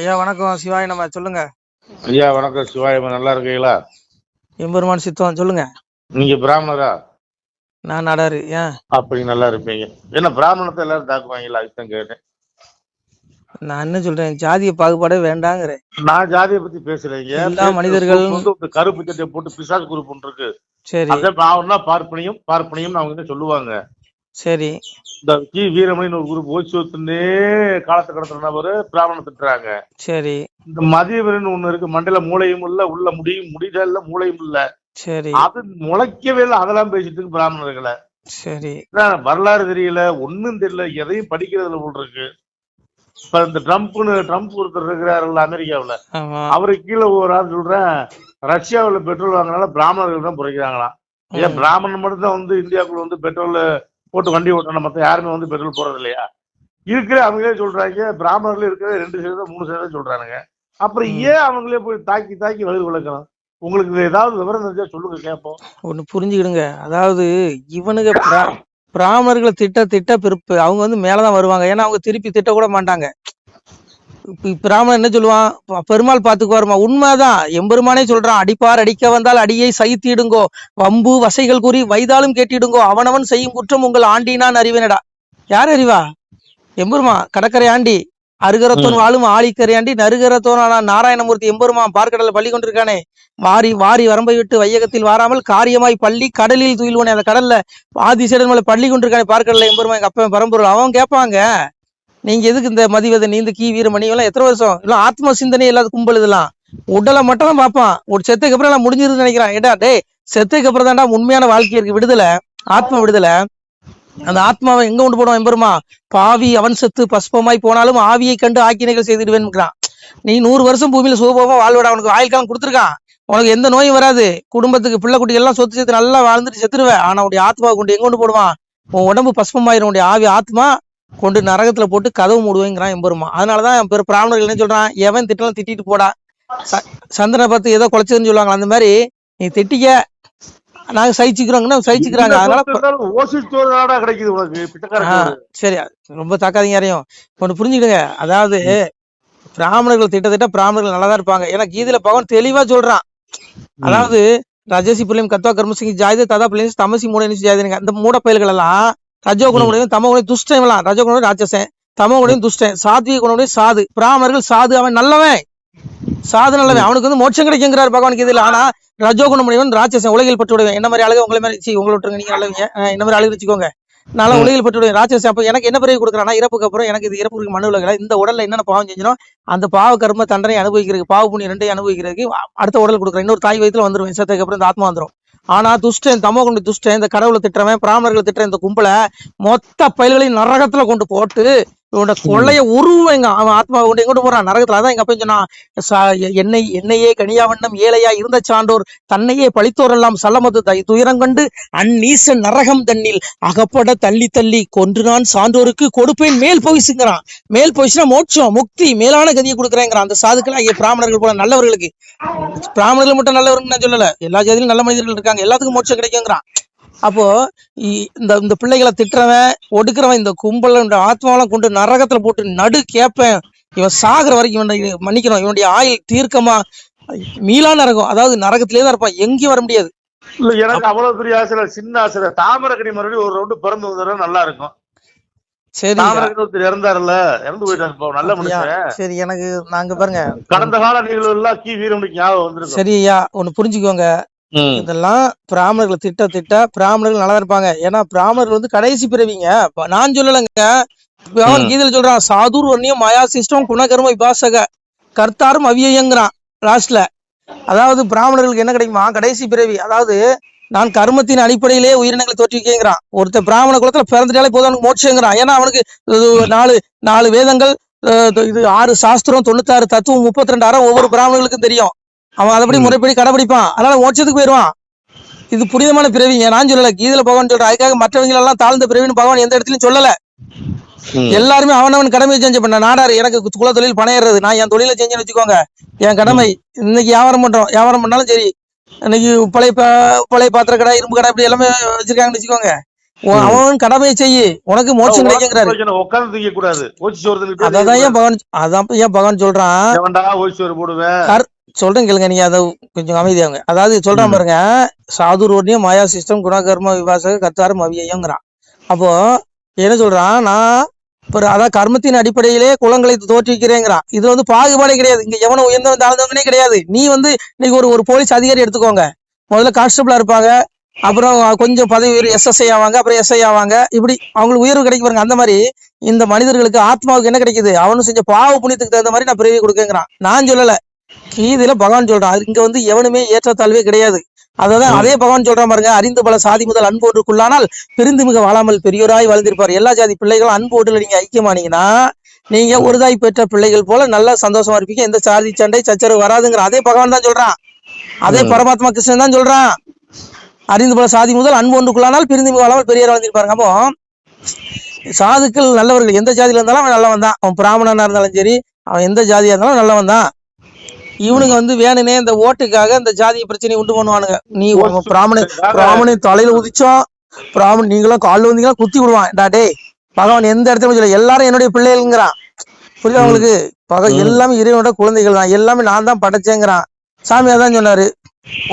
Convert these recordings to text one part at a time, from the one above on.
ஐயா வணக்கம். சிவாய நம்ம சொல்லுங்க. ஐயா வணக்கம். சிவாயமா நல்லா இருக்கீங்களா? எம்பெருமான் சித்தம் சொல்லுங்க. நீங்க பிராமணரா? நான் நாடாரு. ஏன் அப்படி நல்லா இருப்பீங்க. என்ன பிராமணத்தை எல்லாரும் தாக்குவாங்களா? அதுதான் கேட்டேன். நான் என்ன சொல்றேன், ஜாதிய பாகுபாடே வேண்டாங்கிறேன். நான் ஜாதியை பத்தி பேசுறேங்க. எல்லா மனிதர்கள் கருப்பு சட்டை போட்டு பிசாசு குரூப் ஒன்று இருக்கு. சரி அதான் பாவம்னா பார்ப்பனியும் பார்ப்பனியும் அவங்க என்ன சொல்லுவாங்க. சரி இந்த கி வீரமணின்னு ஒரு குரூப் ஓய்சோத்துனே காலத்தை கடத்துற நபரு பிராமண திட்டுறாங்க. சரி இந்த மதியவரன் ஒண்ணு இருக்கு, மண்டையில மூளையும் இல்ல, உள்ள முடியல மூளையும் இல்ல. சரி அது முளைக்கவே இல்லை, அதெல்லாம் பேசிட்டு இருக்கு பிராமணர்களை. சரி வரலாறு தெரியல, ஒண்ணும் தெரியல, எதையும் படிக்கிறதுல போல் இருக்கு. இப்ப இந்த ட்ரம்ப் ஒருத்தர் இருக்கிறாருல்ல அமெரிக்காவுல, அவருக்கு கீழே ஒரு ஆள் சொல்றேன், ரஷ்யாவுல பெட்ரோல் வாங்கினால பிராமணர்கள் தான் புரைக்கிறாங்களாம். ஏன் பிராமணன் மட்டும் தான் இந்தியாவுக்குள்ள பெட்ரோல் போட்டு வண்டி ஓட்டணும், மத்த யாருமே பெட்ரோல் போறது இல்லையா? இருக்கிற அவங்களே சொல்றாங்க, பிராமணர்கள் இருக்கிற 2% 3% சொல்றானுங்க. அப்புறம் ஏன் அவங்களே போய் தாக்கி தாக்கி வயிறு விளக்கணும்? உங்களுக்கு ஏதாவது விவரம் தெரிஞ்சா சொல்லுங்க, கேட்போம். ஒண்ணு புரிஞ்சுக்கிடுங்க. அதாவது இவனுங்க பிராமணர்களை திட்ட பிறப்பு அவங்க மேலதான் வருவாங்க. ஏன்னா அவங்க திருப்பி திட்ட கூட மாட்டாங்க. பிராமணன் என்ன சொல்லுவான், பெருமாள் பாத்துக்குவாருமா. உண்மைதான், எம்பெருமானே சொல்றான், அடிப்பார் அடிக்க வந்தால் அடியை சகித்திடுங்கோ, வம்பு வசைகள் கூறி வைதாலும் கேட்டிடுங்கோ, அவனவன் செய்யும் குற்றம் உங்கள் ஆண்டினான் அறிவேனடா. யார் அறிவா? எம்பெருமா கடற்கரை ஆண்டி, அருகரத்தோன் வாழும் ஆழிக்கரையாண்டி நருகரத்தோனான நாராயணமூர்த்தி எம்பெருமா பார்க்கடல பள்ளி கொண்டிருக்கானே. வாரி வாரி வரம்பை விட்டு வையகத்தில் வாராமல் காரியமாய் பள்ளி கடலில் துயில்வனே. அந்த கடல்ல ஆதிசேடன் மேல பள்ளி கொண்டிருக்கானே பார்க்கடல எம்பெருமா, எங்க அப்பா பரம்பொருள். அவன் கேட்பாங்க, நீங்க எதுக்கு இந்த மதிவதை நீந்த கீ வீரமணி எல்லாம் எத்தனை வருஷம் எல்லாம் ஆத்ம சிந்தனை இல்லாத கும்பல் இதெல்லாம். உடலை மட்டும் தான் பார்ப்பான். ஒரு செத்துக்கு அப்புறம் எல்லாம் முடிஞ்சிருன்னு நினைக்கிறான். ஏடா டே, செத்துக்கு அப்புறம் தான்டா உண்மையான வாழ்க்கை இருக்கு, விடுதலை, ஆத்ம விடுதலை. அந்த ஆத்மாவை எங்க கொண்டு போடுவான் எம்பெருமா? பாவி அவன் செத்து பஸ்பமாய் போனாலும் ஆவியை கண்டு ஆக்கினைகள் செய்திடுவேன்கிறான். நீ 100 வருஷம் பூமியில சுகபோகமா வாழ்வடா, உனக்கு ஆயுள்காலம் கொடுத்துருக்கான், உனக்கு எந்த நோயும் வராது, குடும்பத்துக்கு பிள்ளை குட்டி எல்லாம் சொத்து சேர்த்து நல்லா வாழ்ந்துட்டு செத்துருவேன். ஆனா உடைய ஆத்மாவை கொண்டு எங்க கொண்டு போடுவான்? உன் உடம்பு பஸ்பமாயிரும், உடைய ஆவி ஆத்மா கொண்டு நரகத்துல போட்டு கதவு மூடுவேங்கிறான் எம்பெருமா. அதனாலதான் பிராமணர்கள் என்ன சொல்றான், எவன் திட்டலாம் திட்டிட்டு போடா, சந்திரனை பார்த்து ஏதோ குலைச்சதுன்னு சொல்லுவாங்க. அந்த மாதிரி நீ திட்டிக்க, நாங்க சகிச்சுக்கிறோங்கன்னா சகிச்சுக்கிறாங்க. அதனால சரி, ரொம்ப தாக்காதீங்க யாரையும். ஒண்ணு புரிஞ்சுக்கிடுங்க. அதாவது பிராமணர்கள் திட்ட பிராமணர்கள் நல்லாதான் இருப்பாங்க. ஏன்னா கீதையில பகவான் தெளிவா சொல்றான். அதாவது ரஜசி பிள்ளையும் கத்வா கர்மசிங் ஜாயுத ததா பிள்ளைங்க தமசி மூட ஜாயுதனுங்க. அந்த மூட பயல்கள் எல்லாம் ரஜோ குணமுடையும் தம குணம் துஷ்டம் எல்லாம். ரஜோ குணம் ராட்சசன், தம குணம் துஷ்டன், சாத்விக குணமுடைய சாது. பிராமணர்கள் சாது, அவன் நல்லவன், சாது நல்லவன், அவனுக்கு மோட்சம் கிடைக்குங்கிறார் பகவான் கீதையில. ஆனா ரஜோகுணம் உடையவன் ராட்சசன், உலகில் பட்டு விடுவேன். என்ன மாதிரி அழகு உங்களை மாதிரி உங்களை விட்டுருங்க, நீங்க நல்லவங்க, என்ன மாதிரி அழகு வச்சுக்கோங்க, நல்லா உலகில் பட்டு விடுவேன் ராட்சசன். அப்ப எனக்கு என்ன பிறகு கொடுக்குறானா, இறப்புக்கு அப்புறம் எனக்கு இது இறப்புக்கு மனு உலகில இந்த உடல்ல என்னென்ன பாவம் செஞ்சோம் அந்த பாவ கர்ம தண்டனை அனுபவிக்கிறதுக்கு, பாவ புண்ணியம் ரெண்டையும் அனுபவிக்கிறதுக்கு அடுத்த உடல் கொடுக்குறேன். இன்னொரு தாய் வயிற்றுல வந்துருவேன், செத்ததுக்கு அப்புறம் இந்த ஆத்மா வந்துடும். ஆனா துஷ்டன், தமோ கொண்டு துஷ்டன், இந்த கடவுளை திட்டுறவன், பிராமணர்களை திட்டுற இந்த கும்பலை மொத்த பயல்களையும் நரகத்துல கொண்டு போட்டு இவனோட கொள்ளைய உருவங்க. அவன் ஆத்மாவை கொண்டு எங்கோட்டு போறான்? நரகத்துல. அதான் எங்க அப்ப சொன்னா, என்னையே கனியாவண்ணம் ஏழையா இருந்த சான்றோர் தன்னையே பழித்தோர் எல்லாம் சல்லமது துயரங்கண்டு அந்நீச நரகம் தண்ணில் அகப்பட தள்ளி தள்ளி கொன்று நான் சான்றோருக்கு கொடுப்பேன் மேல் போயிசுங்கிறான். மேல் போயிச்சுன்னா மோட்சம் முக்தி மேலான கதியை கொடுக்குறேங்கிறான். அந்த சாதுக்கள் பிராமணர்கள் போல நல்லவர்களுக்கு, பிராமணர்கள் மட்டும் நல்லவர்கள் நான் சொல்லல, எல்லா ஜாதியிலும் நல்ல மனிதர்கள் இருக்காங்க, எல்லாத்துக்கும் மோட்சம் கிடைக்குங்கிறான். அப்போ இந்த பிள்ளைகளை திட்டுறவன் ஒடுக்குறவன் இந்த கும்பல ஆத்மாவெல்லாம் கொண்டு நரகத்துல போட்டு நடு கேப்பேன். இவன் சாகுற வரைக்கும் இவன் மன்னிக்கணும். இவனுடைய ஆயுள் தீர்க்கமா மீளா நரகம், அதாவது நரகத்திலே தான் இருப்பான், எங்கேயும் வர முடியாது. இல்ல எனக்கு அவ்வளவு பெரிய ஆசை, சின்ன ஆசை. தாமரக்கணி மறுபடியும் ஒரு ரவுண்டு பிறந்து வந்தா நல்லா இருக்கும். சரி, இறந்தாருல்ல, இறந்து போயிட்டாங்க, நல்ல மனுஷன். சரி, எனக்கு நாங்க பாருங்க கடந்த கால நிகழ்வு எல்லாம் கி வீரமணிக்கு ஞாபகம் வந்துருக்கு. சரியா, ஒண்ணு புரிஞ்சுக்கோங்க. இதெல்லாம் பிராமணர்களை திட்ட பிராமணர்கள் நல்லா இருப்பாங்க. ஏன்னா பிராமணர்கள் கடைசி பிறவிங்க. நான் சொல்லலைங்க, கீதையில சொல்றான், சாதுர் வன்னியம் மாயா சிஸ்டம் குணகர்ம விபாசக கர்த்தாரும் அவியங்கிறான் லாஸ்ட்ல. அதாவது பிராமணர்களுக்கு என்ன கிடைக்குமா? கடைசி பிறவி. அதாவது நான் கர்மத்தின் அடிப்படையிலே உயிரினங்களை தோற்றுவிக்கிறான். ஒருத்தர் பிராமண குலத்துல பிறந்துட்டாலே போதும் அவனுக்கு மோட்சங்கிறான். ஏன்னா அவனுக்கு 4 வேதங்கள், இது 6 சாஸ்திரம், 96 தத்துவம், 32 அறம் ஒவ்வொரு பிராமணர்களுக்கும் தெரியும். அவன் அதைப்படி முறைப்படி கடைபிடிப்பான், அதனால மோட்சத்துக்கு போயிடுவான். இது புனிதமான பிறவிங்க. நான் சொல்லல, கீதையில பகவான் சொல்றேன். அதுக்காக மற்றவங்க எல்லாம் தாழ்ந்த பிறவின்னு பகவான் எந்த இடத்துலயும் சொல்லல. எல்லாருமே அவனவன் கடமையை செஞ்சு பண்ண. நாடாரு எனக்கு குல தொழில் பணம் ஏறுறது, நான் என் தொழிலை செஞ்சுன்னு வச்சுக்கோங்க, என் கடமை. இன்னைக்கு வியாபாரம் பண்றோம், வியாபாரம் பண்ணாலும் சரி, இன்னைக்கு பழைய பாத்திர கடை, இரும்பு கடை, இப்படி எல்லாமே வச்சிருக்காங்கன்னு வச்சுக்கோங்க. அவன் கடமையை செய்யி, உனக்கு மோட்சம் கிடைக்குங்கிறாரு. உட்கார்ந்து திங்க கூடாது, அதான் ஏன் பகவான் சொல்றான். சொல்றேன் கேளுங்க, நீங்க அதை கொஞ்சம் அமைதியாங்க. அதாவது சொல்றான் பாருங்க, சாதுரோன்யம் மாயா சிஸ்டம் குணகர்ம விபாசக கத்தாரம் அவியங்கிறான். அப்போ என்ன சொல்றான், நான் அதான் கர்மத்தின் அடிப்படையிலே குலங்களை தோற்றுவிக்கிறேங்கிறான். இது வந்து பாகுபாடே கிடையாது. இங்க எவனும் உயர்ந்தவன் தாழ்ந்தவனே கிடையாது. நீ வந்து இன்னைக்கு ஒரு போலீஸ் அதிகாரி எடுத்துக்கோங்க. முதல்ல கான்ஸ்டபிளா இருப்பாங்க, அப்புறம் கொஞ்சம் பதவி உயர்வு SSI ஆவாங்க, அப்புறம் SI ஆவாங்க. இப்படி அவங்களுக்கு உயர்வு கிடைக்க பாருங்க. அந்த மாதிரி இந்த மனிதர்களுக்கு ஆத்மாவுக்கு என்ன கிடைக்குது, அவனு செஞ்ச பாவ புண்ணியத்துக்கு தகுந்த மாதிரி நான் பிறவி கொடுக்கேங்கிறான். நான் சொல்லல, கீதையில பகவான் சொல்றான். இங்க வந்து எவனுமே ஏற்றத்தாழ்வே கிடையாது. அதான் அதே பகவான் சொல்றான் பாருங்க, அறிந்து பல சாதி முதல் அன்பு ஒன்றுக்குள்ளானால் பிரிந்து மிக வாழாமல் பெரியோராய் வாழ்ந்திருப்பார். எல்லா ஜாதி பிள்ளைகளும் அன்பு ஒன்றுல நீங்க ஐக்கியமானீங்கன்னா நீங்க ஒரு தாய் பெற்ற பிள்ளைகள் போல நல்லா சந்தோஷமா இருப்பீங்க. எந்த சாதி சண்டை சச்சரவு வராதுங்கிற அதே பகவான் தான் சொல்றான். அதே பரமாத்மா கிருஷ்ணன் தான் சொல்றான். அறிந்து பல சாதி முதல் அன்பு ஒன்றுக்குள்ளானால் பிரிந்து மிக வாழாமல் பெரியோர் வாழ்ந்திருப்பாருங்க. அப்போ சாதுக்கள் நல்லவர்கள், எந்த ஜாதியில இருந்தாலும் அவன் நல்லவன் தான். அவன் பிராமணனா இருந்தாலும் சரி, அவன் எந்த ஜாதியா இருந்தாலும் நல்லவன் தான். இவனுங்க வந்து வேணுனே இந்த ஓட்டுக்காக இந்த ஜாதிய பிரச்சனையை உண்டு பண்ணுவானுங்க. நீ பிராமண தலையில உதிச்சோம், பிராமணன் நீங்களும் காலில் வந்தீங்கன்னா குத்தி விடுவான். டே பகவான் எந்த இடத்துல சொல்ல, எல்லாரும் என்னுடைய பிள்ளைகள்ங்கிறான். புரியுதா உங்களுக்கு? எல்லாமே இறைவனோட குழந்தைகள் தான், எல்லாமே நான் தான் படைச்சேங்கிறான். சாமி அதான் சொன்னாரு,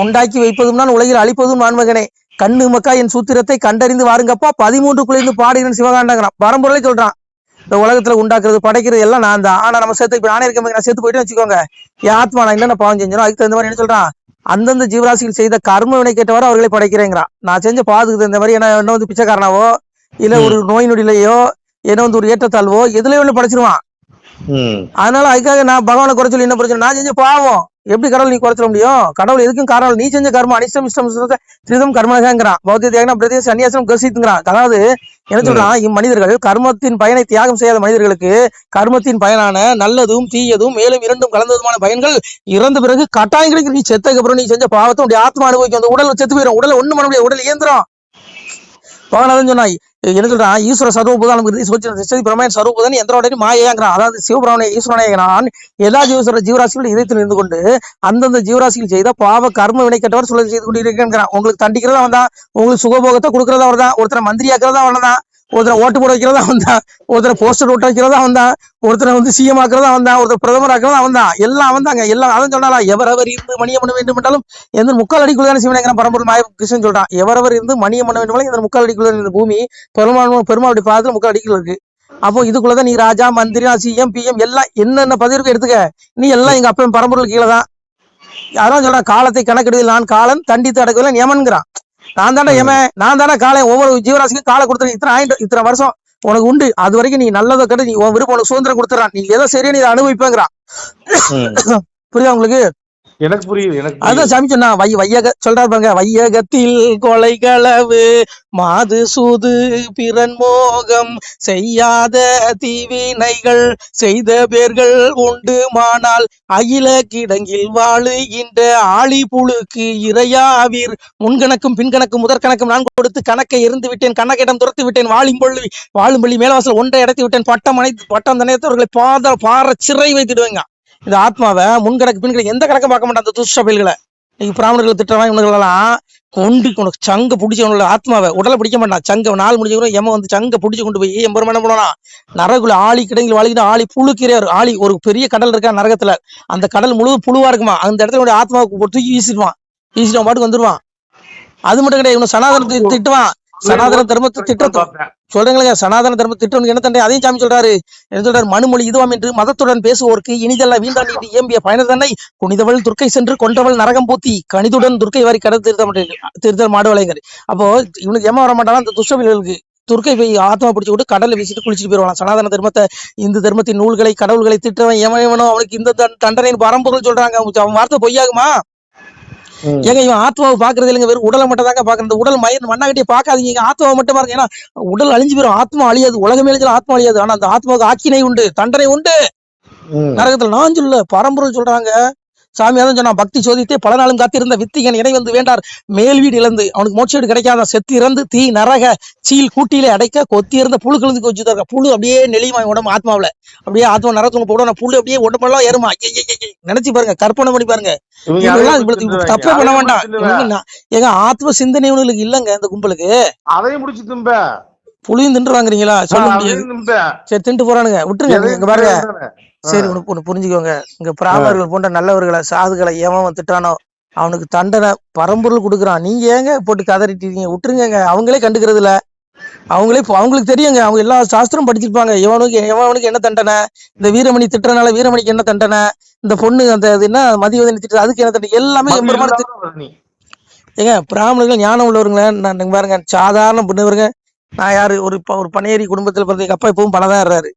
உண்டாக்கி வைப்பதும் நான் உலகில் அழிப்பதும் நான் மகனே, கண்ணு மக்கா என் சூத்திரத்தை கண்டறிந்து வாருங்கப்பா 13 குளிர்ந்து பாடுகிறேன் சிவகாண்டாங்கிறான். பரம்பொருளை சொல்றான். இந்த உலகத்துல உண்டாக்குறது படைக்கிறது எல்லாம் நான் தான். ஆனா நம்ம சேர்த்து இப்ப நானே இருக்க நான் சேர்த்து போயிட்டு வச்சுக்கோங்க, என் ஆத்மா நான் என்னென்ன பாவம் செஞ்சோம் அதுக்கு தகுந்த மாதிரி என்ன சொல்றான், அந்தந்த ஜீவராசிகள் செய்த கர்ம வினை கேட்டவாறு அவர்களை படைக்கிறேங்கிறான். நான் செஞ்ச பாதுக்கு தகுந்த மாதிரி என்ன வந்து பிச்சைக்காரனாவோ இல்ல ஒரு நோய் நொடியிலையோ என்ன வந்து ஒரு ஏற்றத்தாழ்வோ எதுலயோ ஒண்ணு படைச்சிருவான். அதனால அதுக்காக நான் பகவானை குறை சொல்லி என்ன பிரச்சனை, நான் செஞ்ச பாவம் எப்படி கடவுள் நீ குறைச்சிட முடியும்? கடவுள் எதுக்கும் காரணம், நீ செஞ்ச கர்மம் அனிஷ்டம் இஷ்டம் திரிதம் கர்மங்கிறான். பௌத்த தியாகம் பிரதேச சன்னியாசம் கசித்துங்கிறான். அதாவது என்ன சொல்றான், இம்மனிதர்கள் கர்மத்தின் பயனை தியாகம் செய்யாத மனிதர்களுக்கு கர்மத்தின் பயனான நல்லதும் தீயதும் மேலும் இரண்டும் கலந்ததுமான பயன்கள் இறந்த பிறகு கட்டாயம் கிடைக்கும். நீ செத்ததுக்கு அப்புறம் நீ செஞ்ச பாவத்தை உடைய ஆத்மா அனுபவிக்கும். அந்த உடல் செத்து போயிடும். உடல் ஒண்ணு பண்ண முடியாது, உடல் இயந்திரம். பகவான் சொன்னாய் என்ன சொல்றான், ஈஸ்வர சர்வபூதானம் பிரமேன் சர்வபூதன் எந்திரோட மாயேங்கிறான். அதாவது சிவபிரமண ஈஸ்வரனான் எல்லா ஜீவராசிகளும் இதயத்தில் இருந்து கொண்டு அந்தந்த ஜீவராசிகள் செய்த பாவ கர்ம வினை கட்டவர் சொல்ல செய்து கொண்டு இருக்கிறான். உங்களுக்கு தண்டிக்கிறதா வந்தான், உங்களுக்கு சுகபோகத்தை கொடுக்கறதா அவர்தான், ஒருத்தரை மந்திரியாக்குறதா அவன்தான், ஒருத்தரை ஓட்டு போட வைக்கிறதா வந்தான், ஒருத்தரை போஸ்டர் ஓட்ட வைக்கிறதா வந்தான், ஒருத்தரை வந்து CM ஆக்குறதா வந்தான், ஒருத்தர் பிரதமர் ஆக்குறதா வந்தான். எல்லாம் வந்தாங்க. எல்லாம் அதான் சொன்னாலா, எவரவர் இருந்து மணியம் பண்ண வேண்டும் என்றாலும் எந்த முக்கால் அடிக்குள்ளான சிவனேங்கிற பரம்பொருள் மாய கிருஷ்ணன் சொல்றான். எவரவர் இருந்து மணியம் பண்ண வேண்டும் இந்த முக்கால் அடிக்குள்ள இந்த பூமி பெருமாளுடைய பாதத்துல முக்கால் அடிக்குள்ள இருக்கு. அப்போ இதுக்குள்ளதான் நீ ராஜா மந்திரி CM PM எல்லாம் என்னென்ன பதவி இருக்கு எடுத்துக்க, நீ எல்லாம் எங்க அப்பன் பரம்பொருள் கீழே தான். யாரும் சொல்றான், காலத்தை கணக்கெடுவில் நான் காலன் தண்டித்து அடக்குவதில் யமன்கிறான். நான் தானே யமன், நான் தானே காலை ஒவ்வொரு ஜீவராசிக்கும் காலை கொடுத்துறேன். இத்தனை வருஷம் உனக்கு உண்டு, அது வரைக்கும் நீ நல்லதை கட்டு, நீ உன் விருப்பம் உனக்கு சுதந்திரம் கொடுத்துறான், நீ எதோ சரியா நீ இதை அனுபவிப்பேங்கிறான். புரியுதா உங்களுக்கு? எனக்கு புரியுது. அதான் சாமி சொன்னா சொல்றாரு பாருங்க, வையகத்தில் கொலை களவு மாது சூது பிறன் மோகம் செய்யாத தீவினைகள் செய்த பேர்கள் உண்டுமானால் அகில கிடங்கில் வாழுகின்ற ஆளி புழுக்கு இறையாவீர் முன்கணக்கும் பின்கணக்கும் முதற்கணக்கும் நான் கொடுத்து கணக்கை இருந்து விட்டேன், கணக்கிடம் துரத்து விட்டேன், வாழும்பள்ளி மேலவாசல் ஒன்றை அடைத்து விட்டேன், பட்டம் தனையத்தவர்களை பார சிறை வைத்துடுவேங்க. இந்த ஆத்மாவை முன்கணக்கு பின்கணக்கு எந்த கணக்கும் பார்க்க மாட்டான். அந்த துஷ்டபைல்களை இன்னைக்கு பிராமணர்கள் திட்டமா இவனுங்களெல்லாம் கொண்டு உனக்கு சங்க பிடிச்சவங்கள ஆத்மாவை உடலை பிடிக்க மாட்டான். சங்க நாள் முடிஞ்சவங்களும் எம வந்து சங்க பிடிச்சு கொண்டு போய் எம்பெருமான் என்ன பண்ணுவானா, நரகுல ஆளி கிடங்கில் வாழ்கிட்டு ஆளி புழுக்கிறார். ஆளி ஒரு பெரிய கடல் இருக்கா நரகத்துல, அந்த கடல் முழுவதும் புழுவா இருக்குமா, அந்த இடத்துல ஆத்மாவுக்கு தூக்கி வீசிடுவான் பாட்டுக்கு வந்துருவான். அது மட்டும் கிடையாது, இவனு சனாதனத்தை திட்டுவான். சனாதன தர்மத்தை திட்டத்தை சொல்றீங்களா, சனாதன தர்ம திட்டம் என்ன தண்டை அதையும் சாமி சொல்றாரு. என்ன சொல்றாரு, மனுமொழி இதுவாம் என்று மதத்துடன் பேசுவோருக்கு இனிதல்ல வீண்டான் நீட்டி ஏம்பிய பயண தன்னை குனிதவள் துர்க்கை சென்று கொண்டவள் நரகம் பூத்தி கணிதுடன் துர்க்கை வாரி கடல் திருத்தல் மாடுவலைங்கிறது. அப்போ இவனுக்கு ஏமா வர மாட்டானா, அந்த துஷ்டவில்களுக்கு துர்க்கை போய் ஆத்மா பிடிச்சு விட்டு கடலை வீசிட்டு குளிச்சுட்டு போயிடுவான். சனாதன தர்மத்தை இந்து தர்மத்தின் நூல்களை கடவுள்களை திட்டவன் ஏமனோ அவனுக்கு இந்த தண்டனை பரம்பொருள் சொல்றாங்க. அவன் வார்த்தை பொய்யாகுமா? ஏங்க இவன் ஆத்மாவை பாக்குறது இல்லைங்க, வெறும் உடலை மட்டும் தாங்க பாக்குறது. உடல் மண்ணாகட்டியே பாக்காதீங்க, ஆத்மாவை மட்டும் பாருங்க. ஏன்னா உடல் அழிஞ்சு போயிடும், ஆத்மா அழியாது, உலகமே அழிஞ்சாலும் ஆத்மா அழியாது. ஆனா அந்த ஆத்மாவுக்கு ஆக்கினை உண்டு, தண்டனை உண்டு நரகத்துல. நான் சொல்ல பரம்பொருள் சொல்றாங்க, சாமி அதான் சொன்னா, பக்தி சோதித்தே பல நாளும் காத்திருந்த வித்திகன் இணை வந்து வேண்டார் மேல் வீடு இழந்து. அவனுக்கு மோட்ச வீடு கிடைக்காத, செத்து இறந்து தீ நரக சீல் கூட்டிலே அடைக்க கொத்தி இருந்த புழு கிழந்து வச்சுருக்க. புழு அப்படியே நெளியுமா உடம்பு ஆத்மாவில, அப்படியே ஆத்மா நரத்துவங்க போட புழு அப்படியே உடம்பெல்லாம் ஏறுமா. நினைச்சு பாருங்க, கற்பனை பண்ணி பாருங்க. தப்பே பண்ண வேண்டாம். ஏங்க ஆத்ம சிந்தனை இவனுக்கு இல்லங்க இந்த கும்பலுக்கு. அதையும் முடிச்சு தும்ப புளியும் தின்று வாங்குறீங்களா? சொல்ல முடியாது. சரி தின்ட்டு போறானுங்க, விட்டுருங்க. இங்க பாருங்க, சரி ஒண்ணு புரிஞ்சுக்கோங்க. இங்க பிராமணர்கள் போன்ற நல்லவர்களை சாதுகளை எவன் திட்டானோ அவனுக்கு தண்டனை பரம்பொருள் கொடுக்குறான். நீங்க ஏங்க போட்டு கதறிட்டீங்க? விட்டுருங்க. அவங்களே கண்டுக்கிறது இல்ல. அவங்களுக்கு தெரியுங்க, அவங்க எல்லா சாஸ்திரம் படிச்சிருப்பாங்க. எவனுக்கு என்ன தண்டனை, இந்த வீரமணி திட்டுறனால வீரமணிக்கு என்ன தண்டனை, இந்த பொண்ணு அந்த என்ன மதிவதனி திட்டுறது அதுக்கு என்ன தண்டனை, எல்லாமே எம்பெருமான. ஏங்க பிராமணர்கள் ஞானம் உள்ளவருங்களே. நான் பாருங்க, சாதாரண பண்ணவருங்க. நான் யாரு, ஒரு பனையேறி குடும்பத்துல பிறந்த எங்க அப்பா இப்பவும் பலதான் இருறாரு.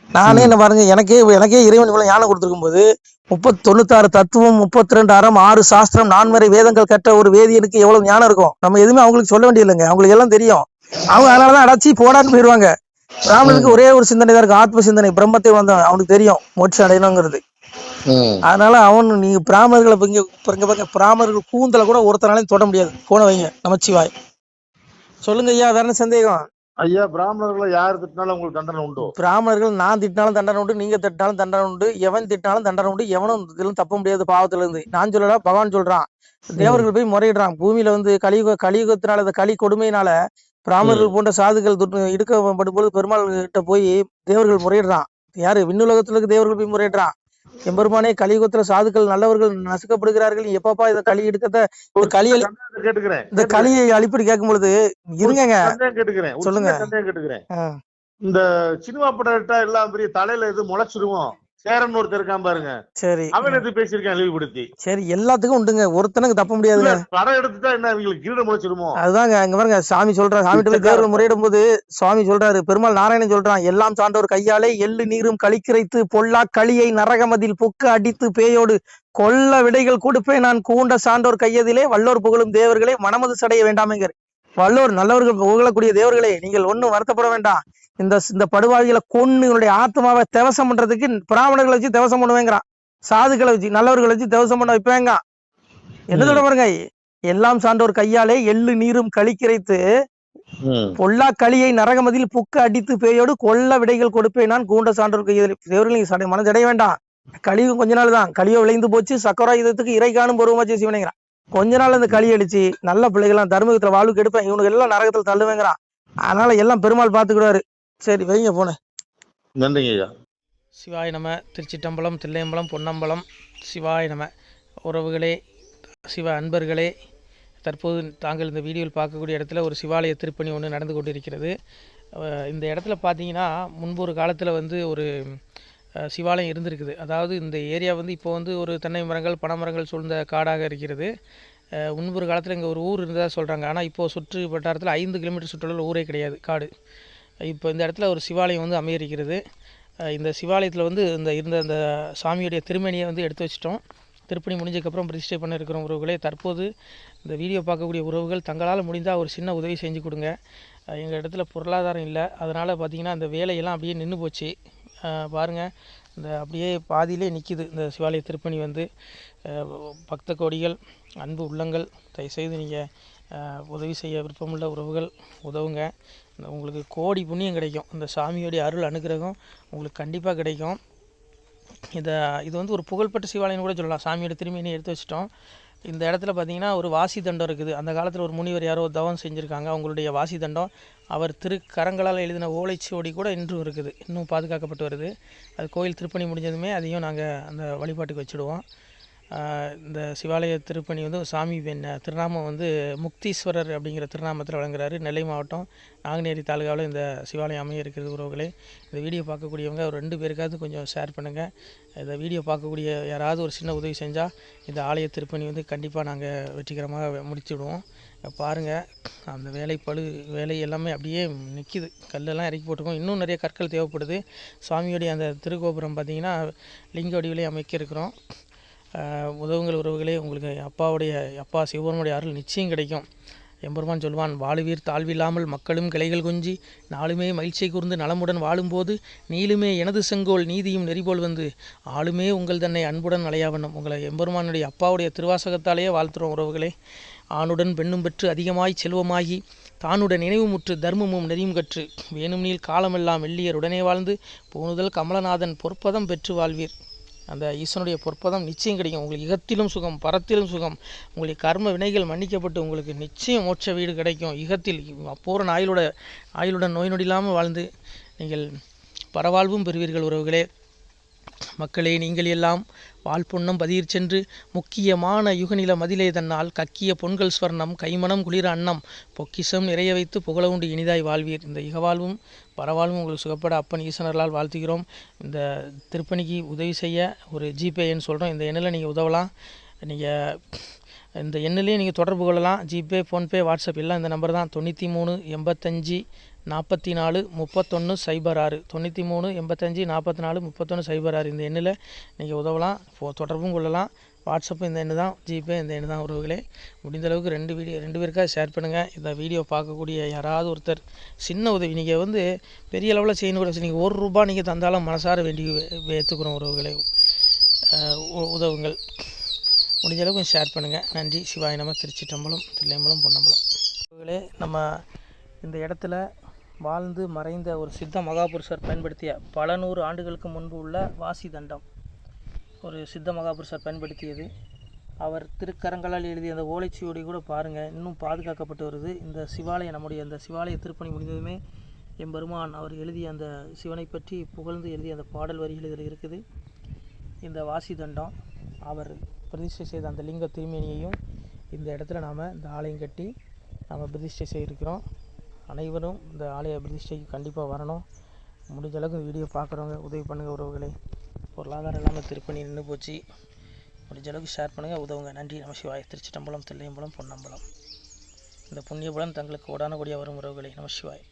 நானே என்ன பாருங்க, எனக்கே இறைவன் இவ்வளவு ஞானம் கொடுத்துருக்கும் போது 96 தத்துவம் 32 அறம் 6 சாஸ்திரம் 4 வேதங்கள் கட்ட ஒரு வேதியனுக்கு எவ்வளவு ஞானம் இருக்கும். நம்ம எதுவுமே அவங்களுக்கு சொல்ல வேண்டிய இல்லைங்க, அவங்களுக்கு எல்லாம் தெரியும். அவங்க அதனாலதான் அடைச்சி போடான்னு போயிடுவாங்க. பிராமணனுக்கு ஒரே ஒரு சிந்தனை தான் இருக்கும், ஆத்ம சிந்தனை. பிரம்மத்தை வந்தவன் அவனுக்கு தெரியும் மோட்சம் அடையணுங்கிறது. அதனால நீங்க பிராமணர்களை பாருங்க, பிராமணர்கள் கூந்தல கூட ஒருத்தனாலையும் தொட முடியாது. போன வைங்க. நமச்சிவாய். சொல்லுங்க ஐயா, வேற என்ன சந்தேகம்? ஐயா, பிராமணர்களை யார் திட்டினாலும் உங்களுக்கு தண்டனை உண்டு? பிராமணர்கள் நான் திட்டினாலும் தண்டனை உண்டு, நீங்க திட்டினாலும் தண்டனை உண்டு, எவன் திட்டினாலும் தண்டனை உண்டு. எவனும் இதெல்லாம் தப்ப முடியாது பாவத்துல இருந்து. நான் சொல்லல, பகவான் சொல்றான். தேவர்கள் போய் முறையிடுறான். பூமியில வந்து கலியுகத்தினால, இந்த களி கொடுமையினால பிராமணர்கள் போன்ற சாதுகள் இடுக்கப்படும் போது பெருமாள் கிட்ட போய் தேவர்கள் முறையிடுறான். யாரு? விண்ணுலகத்துல இருக்க தேவர்கள் போய் முறையிடுறான். எம்பெருமானே, கலியுகத்துல சாதுக்கள் நல்லவர்கள் நசுக்கப்படுகிறார்கள், எப்பப்பா இதை களி எடுக்கத இந்த களியை அழிப்படி கேட்கும் பொழுது இருங்க. சொல்லுங்க. இந்த சினிமா படம் எல்லாம் பெரிய தலையில எது முளைச்சிருவோம், சேரன் ஒருத்தர் இருக்கான் பாருங்க. சரி, அவன் எது பேசியிருக்கான் இழிவுபடுத்தி. சரி, எல்லாத்துக்கும் உண்டுங்க, ஒருத்தனுக்கு தப்ப முடியாதுங்க. படம் எடுத்துட்டா என்ன அவங்களுக்கு கிரீடம் முளைச்சிருமோ? அதுதாங்க. அங்க பாருங்க, சாமி சொல்றாரு. சாமிகிட்ட போய் தேவர்கள் முறையிடும் போது சுவாமி சொல்றாரு, பெருமாள் நாராயணன் சொல்றான், எல்லாம் சான்றோர் கையாலே எள்ளு நீரும் களிக்கிரைத்து பொல்லா களியை நரகமதில் புக்க அடித்து பேயோடு கொல்ல விடைகள் கொடுப்பேன் நான் கூண்ட சான்றோர் கையதிலே வல்லோர் புகழும் தேவர்களே மனமது சடைய வேண்டாமேங்கர். வல்லோர் நல்லவர்கள் புகழக்கூடிய தேவர்களே, நீங்கள் ஒன்னும் வருத்தப்பட வேண்டாம். இந்த படுவாவிகளை கொன்னு என்னுடைய ஆத்மாவை தேவசம் பண்றதுக்கு பிராமணர்களை வச்சு தேவசம் பண்ணுவேங்கிறான். சாதுக்களை வச்சு நல்லவர்களை வச்சு தேவசம் பண்ண வைப்பேங்க. என்ன சொல்ல பாருங்க, எல்லாம் சான்றோர் கையாலே எள்ளு நீரும் களிக்கிரைத்து பொல்லா களியை நரகமதில் புக்க அடித்து பேயோடு கொல்ல விடைகள் கொடுப்பேன் நான் கூண்ட சான்றோர் கையில். தேவர்கள் மனதடைய வேண்டாம். கலியும் கொஞ்ச நாள் தான். கலியோ விளைந்து போச்சு, சக்கரா இதத்துக்கு இறை காணும் பருவமாச்சு சிவனைங்கிறான். கொஞ்ச நாள் இந்த களி அடிச்சு நல்ல பிள்ளைகள்லாம் தர்மகத்துல வாழ்வுக்கு எடுப்பேன், இவனுக்கு எல்லாம் நரகத்துல தள்ளுவேங்கிறான். அதனால எல்லாம் பெருமாள் பாத்துக்கிடுவாரு. சரி வைங்க போன. நன்றிங்க ஐயா. சிவாய நம. திருச்சிட்டம்பலம், தில்லையம்பலம், பொன்னம்பலம். சிவாய நம. உறவுகளே, சிவ அன்பர்களே, தற்போது தாங்கள் இந்த வீடியோவில் பார்க்கக்கூடிய இடத்துல ஒரு சிவாலய திருப்பணி ஒன்று நடந்து கொண்டிருக்கிறது. இந்த இடத்துல பார்த்தீங்கன்னா முன்பு ஒரு காலத்தில் வந்து ஒரு சிவாலயம் இருந்திருக்குது. அதாவது இந்த ஏரியா வந்து இப்போ வந்து ஒரு தென்னை மரங்கள் பனைமரங்கள் சூழ்ந்த காடாக இருக்கிறது. முன்பொரு காலத்தில் இங்கே ஒரு ஊர் இருந்ததாக சொல்கிறாங்க. ஆனால் இப்போது சுற்று வட்டாரத்தில் 5 கிலோமீட்டர் சுற்றுலா ஊரே கிடையாது, காடு. இப்போ இந்த இடத்துல ஒரு சிவாலயம் வந்து அமையிருக்கிறது. இந்த சிவாலயத்தில் வந்து இருந்த அந்த சாமியுடைய திருமணியை வந்து எடுத்து வச்சிட்டோம். திருப்பணி முடிஞ்சதுக்கப்புறம் பிரதிஷ்டை பண்ண இருக்கிற உறவுகளே, தற்போது இந்த வீடியோ பார்க்கக்கூடிய உறவுகள் தங்களால் முடிந்தால் ஒரு சின்ன உதவி செஞ்சு கொடுங்க. எங்கள் இடத்துல பொருளாதாரம் இல்லை, அதனால் பார்த்திங்கன்னா அந்த வேலையெல்லாம் அப்படியே நின்று போச்சு. பாருங்கள், இந்த அப்படியே பாதியிலே நிற்கிது இந்த சிவாலய திருப்பணி வந்து. பக்த கோடிகள், அன்பு உள்ளங்கள், தயவுசெய்து நீங்கள் உதவி செய்ய விருப்பமுள்ள உறவுகள் உதவுங்க. உங்களுக்கு கோடி புண்ணியம் கிடைக்கும். இந்த சாமியோடைய அருள் அனுகிரகம் உங்களுக்கு கண்டிப்பாக கிடைக்கும். இது வந்து ஒரு புகழ்பெற்ற சிவாலயம்னு கூட சொல்லலாம். சாமியோட திருமணியை எடுத்து வச்சிட்டோம். இந்த இடத்துல பார்த்திங்கன்னா ஒரு வாசி தண்டம் இருக்குது. அந்த காலத்தில் ஒரு முனிவர் யாரோ தவம் செஞ்சுருக்காங்க. அவங்களுடைய வாசி தண்டம் அவர் திருக்கரங்களால் எழுதின ஓலைச்சுவடி கூட இன்றும் இருக்குது, இன்னும் பாதுகாக்கப்பட்டு வருது. அது கோயில் திருப்பணி முடிஞ்சதுமே அதையும் நாங்கள் அந்த வழிபாட்டுக்கு வச்சுடுவோம். இந்த சிவாலய திருப்பணி வந்து சாமி திருநாமம் வந்து முக்தீஸ்வரர் அப்படிங்கிற திருநாமத்தில் வழங்குறாரு. நெல்லை மாவட்டம் நாங்குநேரி தாலுகாவில் இந்த சிவாலயம் அமைய இருக்கிறது. உறவுகளே, இந்த வீடியோ பார்க்கக்கூடியவங்க ஒரு 2 பேருக்காவது கொஞ்சம் ஷேர் பண்ணுங்கள். இந்த வீடியோ பார்க்கக்கூடிய யாராவது ஒரு சின்ன உதவி செஞ்சால் இந்த ஆலய திருப்பணி வந்து கண்டிப்பாக நாங்கள் வெற்றிகரமாக முடிச்சுடுவோம். பாருங்கள், அந்த வேலை எல்லாமே அப்படியே நிற்கிது. கல்லெல்லாம் இறக்கி போட்டிருக்கோம். இன்னும் நிறைய கற்கள் தேவைப்படுது. சுவாமியோடைய அந்த திருக்கோபுரம் பார்த்திங்கன்னா லிங்க வடிவிலே அமைக்க இருக்கிறோம். உதவுங்கள் உறவுகளே. உங்களுக்கு அப்பா சிவபெருமானுடைய அருள் நிச்சயம் கிடைக்கும். எம்பெருமான் சொல்வான், வாழுவீர் தாழ்வில்லாமல் மக்களும் கிளைகள் கொஞ்சி நாளுமே மகிழ்ச்சியை கூர்ந்து நலமுடன் வாழும்போது நீளுமே எனது செங்கோல் நீதியும் நெறிபோல் வந்து ஆளுமே உங்கள் தன்னை அன்புடன் அலையாவண்ணம். உங்களை எம்பெருமானுடைய அப்பாவுடைய திருவாசகத்தாலேயே வாழ்த்துறோம் உறவுகளே. ஆணுடன் பெண்ணும் பெற்று அதிகமாய் செல்வமாகி தானுடன் நினைவுமுற்று தர்மமும் நெறியும் கற்று வேணும் நீள் காலமெல்லாம் வெள்ளியர் உடனே வாழ்ந்து போனுதல் கமலநாதன் பொற்பதம் பெற்று வாழ்வீர். அந்த ஈசனுடைய பொற்பதம் நிச்சயம் கிடைக்கும். உங்களுக்கு இகத்திலும் சுகம், பரத்திலும் சுகம். உங்களுக்கு கர்ம வினைகள் மன்னிக்கப்பட்டு உங்களுக்கு நிச்சயம் மோட்ச வீடு கிடைக்கும். இகத்தில் பூரண ஆயுளுடன் நோய் நொடி இல்லாமல் வாழ்ந்து நீங்கள் பரவாழ்வும் பெறுவீர்கள் உறவுகளே. மக்களே, நீங்கள் எல்லாம் வாழ்பொன்னம் பதியிற் சென்று முக்கியமான யுகநில மதிலே தன்னால் கக்கிய பொன்கள் ஸ்வர்ணம் கைமணம் குளிர அன்னம் பொக்கிஷம் நிறைய வைத்து புகழ உண்டு இனிதாய் வாழ்வீர். இந்த இகவாழ்வும் பரவாழ்வும் உங்களுக்கு சுகப்பட அப்பன் ஈசனர்களால் வாழ்த்துகிறோம். இந்த திருப்பணிக்கு உதவி செய்ய ஒரு ஜிபே எண் சொல்கிறோம். இந்த எண்ணில் நீங்கள் உதவலாம். நீங்கள் இந்த எண்ணிலே நீங்கள் தொடர்பு கொள்ளலாம். ஜிபே, ஃபோன்பே, வாட்ஸ்அப் எல்லாம் இந்த நம்பர் தான். 93 85 44 31 06 93 85 44 31 06 இந்த எண்ணில் நீங்கள் உதவலாம், தொடர்பும் கொள்ளலாம். வாட்ஸ்அப்பும் இந்த எண்ணு தான், ஜிபே இந்த எண்ணு தான் உறவுகளே. முடிந்த அளவுக்கு ரெண்டு பேருக்காக ஷேர் பண்ணுங்கள். இந்த வீடியோ பார்க்கக்கூடிய யாராவது ஒருத்தர் சின்ன உதவி, நீங்கள் பெரிய அளவில் செய்யணும் கூட, நீங்கள் ₹1 நீங்கள் தந்தாலும் மனசார வேண்டி ஏற்றுக்கிறோம் உறவுகளே. உதவுங்கள். முடிஞ்ச அளவுக்கு ஷேர் பண்ணுங்கள். நன்றி. சிவாய நம. திருச்சிற்றம்பலம், தில்லையம்பலம், பொன்னம்பலம். உறவுகளே, நம்ம இந்த இடத்துல வாழ்ந்து மறைந்த ஒரு சித்த மகாபுருஷர் பயன்படுத்திய பல 100 ஆண்டுகளுக்கு முன்பு உள்ள வாசி தண்டம் ஒரு சித்த மகாபுருஷர் பயன்படுத்தியது. அவர் திருக்கரங்களால் எழுதிய அந்த ஓலைச்சுவடி கூட பாருங்கள், இன்னும் பாதுகாக்கப்பட்டு வருது. இந்த சிவாலயம், நம்முடைய அந்த சிவாலய திருப்பணி முடிந்ததுமே எம்பெருமான் அவர் எழுதிய அந்த சிவனை பற்றி புகழ்ந்து எழுதிய அந்த பாடல் வரிகள் இதில் இருக்குது. இந்த வாசி தண்டம் அவர் பிரதிஷ்டை செய்த அந்த லிங்க திருமேனியையும் இந்த இடத்துல நாம் இந்த ஆலயம் கட்டி நாம் பிரதிஷ்டை செய்திருக்கிறோம். அனைவரும் இந்த ஆலய பிரதிஷ்டைக்கு கண்டிப்பாக வரணும். முடிஞ்ச அளவுக்கு வீடியோ பார்க்குறவங்க உதவி பண்ணுங்கள் உறவுகளை. பொருளாதாரம் இல்லாமல் திருப்பணி நின்று போச்சு. முடிஞ்ச அளவுக்கு ஷேர் பண்ணுங்கள், உதவுங்க. நன்றி. நம சிவாய. திருச்சிற்றம்பலம், தில்லையம்பலம், பொன்னம்பலம். இந்த புண்ணிய பலன் தங்களுக்கு உடான கூடிய வரும் உறவுகளை. நம சிவாய்.